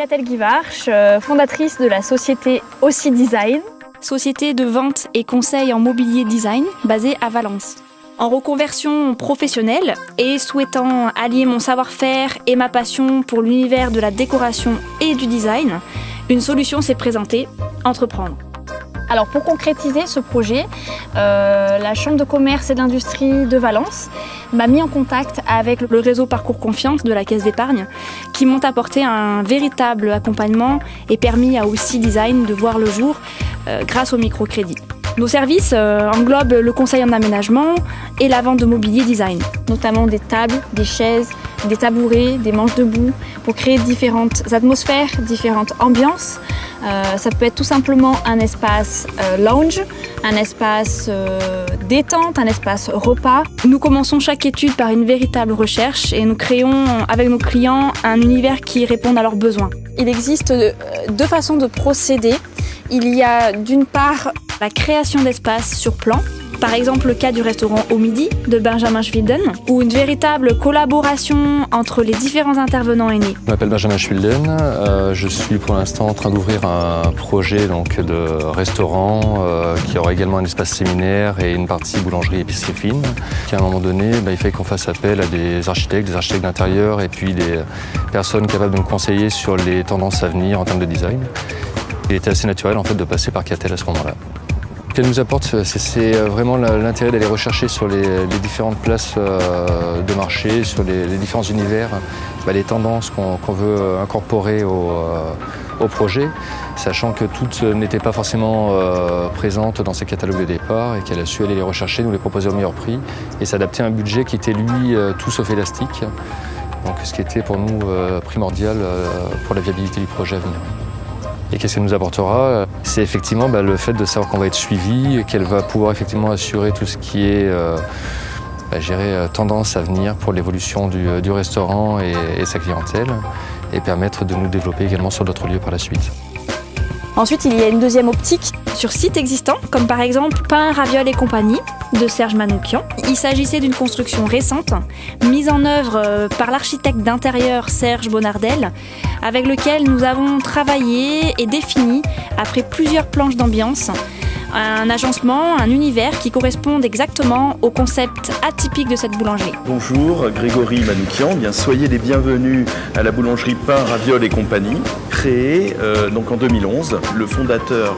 Catel Guivarch, fondatrice de la société Aussi Design. Société de vente et conseil en mobilier design basée à Valence. En reconversion professionnelle et souhaitant allier mon savoir-faire et ma passion pour l'univers de la décoration et du design, une solution s'est présentée, entreprendre. Alors pour concrétiser ce projet, la Chambre de commerce et d'industrie de Valence m'a mis en contact avec le réseau Parcours Confiance de la Caisse d'épargne qui m'ont apporté un véritable accompagnement et permis à Aussi Design de voir le jour grâce au microcrédit. Nos services englobent le conseil en aménagement et la vente de mobilier design, notamment des tables, des chaises, des tabourets, des manches debout, pour créer différentes atmosphères, différentes ambiances. Ça peut être tout simplement un espace lounge, un espace détente, un espace repas. Nous commençons chaque étude par une véritable recherche et nous créons avec nos clients un univers qui réponde à leurs besoins. Il existe deux façons de procéder. Il y a d'une part la création d'espaces sur plan, par exemple le cas du restaurant Au Midi de Benjamin Schwilden, où une véritable collaboration entre les différents intervenants est née. Je m'appelle Benjamin Schwilden, je suis pour l'instant en train d'ouvrir un projet de restaurant qui aura également un espace séminaire et une partie boulangerie épicerie fine. À un moment donné, il fallait qu'on fasse appel à des architectes d'intérieur et puis des personnes capables de nous conseiller sur les tendances à venir en termes de design. Il était assez naturel en fait de passer par Catel à ce moment-là. Ce qu'elle nous apporte, c'est vraiment l'intérêt d'aller rechercher sur les différentes places de marché, sur les différents univers, les tendances qu'on veut incorporer au projet, sachant que toutes n'étaient pas forcément présentes dans ces catalogues de départ et qu'elle a su aller les rechercher, nous les proposer au meilleur prix et s'adapter à un budget qui était lui tout sauf élastique, donc ce qui était pour nous primordial pour la viabilité du projet à venir. Et qu'est-ce qu'elle nous apportera? C'est effectivement le fait de savoir qu'on va être suivi et qu'elle va pouvoir effectivement assurer tout ce qui est tendance à venir pour l'évolution du restaurant et sa clientèle et permettre de nous développer également sur d'autres lieux par la suite. Ensuite, il y a une deuxième optique sur sites existants, comme par exemple Pain, Ravioles et compagnie de Serge Manoukian. Il s'agissait d'une construction récente, mise en œuvre par l'architecte d'intérieur Serge Bonardel, avec lequel nous avons travaillé et défini, après plusieurs planches d'ambiance, un agencement, un univers qui correspondent exactement au concept atypique de cette boulangerie. Bonjour, Grégory Manoukian, soyez les bienvenus à la boulangerie Pain, Ravioles et compagnie, créée en 2011. Le fondateur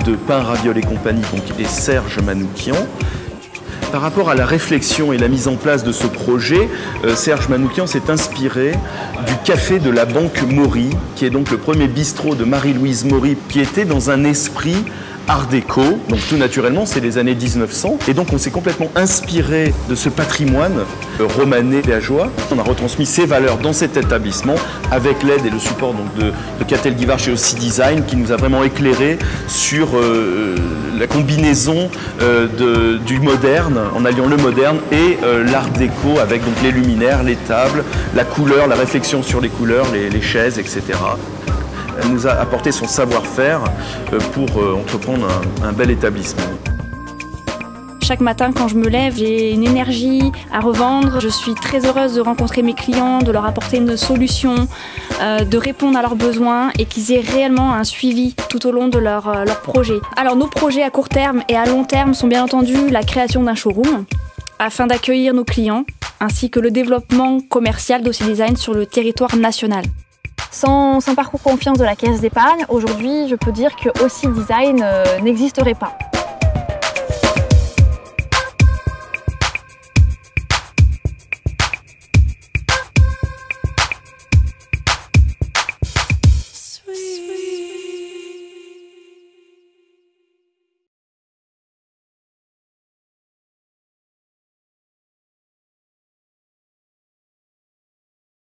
de Pain, Ravioles et compagnie est Serge Manoukian. Par rapport à la réflexion et la mise en place de ce projet, Serge Manoukian s'est inspiré du café de la Banque Maury, qui est donc le premier bistrot de Marie-Louise Maury, qui était dans un esprit Art déco, donc tout naturellement c'est les années 1900 et donc on s'est complètement inspiré de ce patrimoine romanais villageois. On a retransmis ces valeurs dans cet établissement avec l'aide et le support de Catel Guivarch et Aussi Design qui nous a vraiment éclairé sur la combinaison du moderne en alliant le moderne et l'art déco avec donc les luminaires, les tables, la couleur, la réflexion sur les couleurs, les chaises, etc. Elle nous a apporté son savoir-faire pour entreprendre un bel établissement. Chaque matin, quand je me lève, j'ai une énergie à revendre. Je suis très heureuse de rencontrer mes clients, de leur apporter une solution, de répondre à leurs besoins et qu'ils aient réellement un suivi tout au long de leur projet. Alors nos projets à court terme et à long terme sont bien entendu la création d'un showroom afin d'accueillir nos clients ainsi que le développement commercial d'Aussi Design sur le territoire national. Sans Parcours Confiance de la Caisse d'épargne, aujourd'hui, je peux dire que Aussi Design n'existerait pas.